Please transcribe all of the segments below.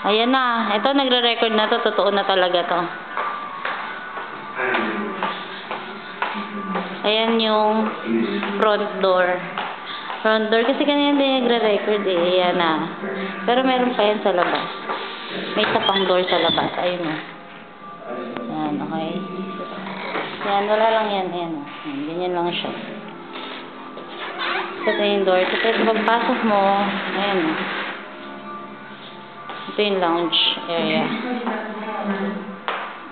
Ayan na. Ito, nagre-record na to. Totoo na talaga to. Ayan yung front door. Front door. Kasi kanina din nagre-record eh. Ayan na. Pero meron pa yan sa labas. May isa pang door sa labas. Ayun o. Ayan, okay. Ayan, wala lang yan. Ayan o. Ganyan lang siya. Ito yung door. Tapos pagpasok mo, ayan o. Ito yung lounge area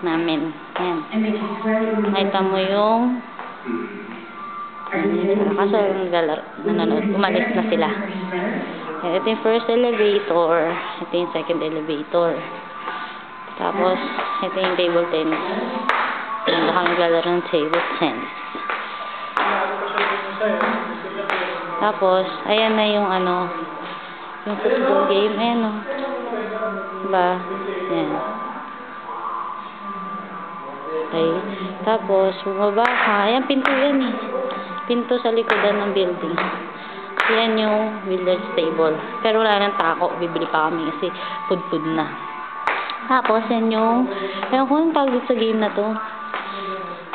namin. Ayan. Nakita mo yung kaso nanonood. Umalis na sila. Ayan, ito yung first elevator. Ito yung second elevator. Tapos, ito yung table tennis. Ayan, baka naglalaro ng table tennis. Tapos, ayan na yung ano, yung football game. Ayan o. Diba? Ayan. Okay. Tapos, bumaba ka. Ayan, pinto yan eh. Pinto sa likodan ng building. Ayan yung billiards table. Pero wala nang tako. Bibili pa kami kasi pudpud na. Tapos, yan yung, ayan ko yung tawag sa game na to.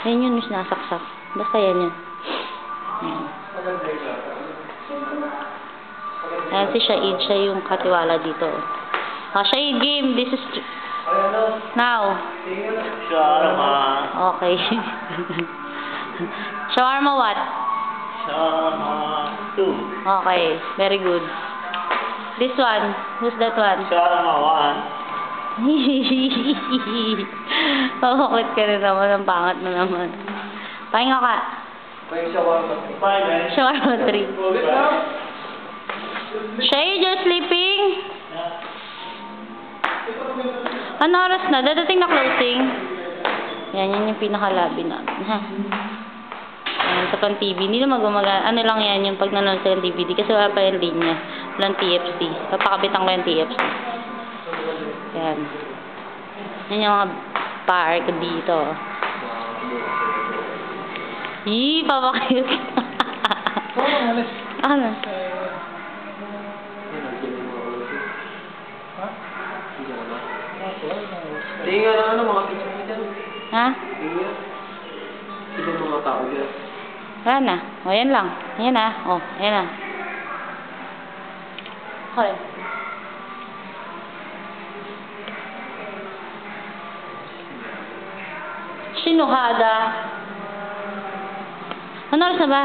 Ayan yun yung sinasaksak. Basta yan yun. Ayan. Ayan si Shahid. Siya yung katiwala dito. Shahid, game. This is now. Shawarma. Okay. Shawarma what? Shawarma 2. Okay. Very good. This one. Who's that one? Shawarma 1. Pabukit ka na naman. Ang pangat na naman. Pahinga ka. Shawarma 3. Shahid, you're sleeping? Ano oras na? Dadating na closing. Yan yung pinakalabi namin. Ha? Ayan, sa pang TV. Hindi naman gumagana. Ano lang yan yung pag nanonood sa DVD. Kasi wala pa yung linya. Walang TFC. Papakabitan ko yung TFC. Yan. Yan yung mga park dito. Yee, papakayot. Ano? Tingnan na ano, mga pizza-pizza. Ha? Tingnan. Ibang mga tao dyan. Wala na. O, yan lang. Yan na. O, yan na. Okay. Sinuhada. Ano oras na ba?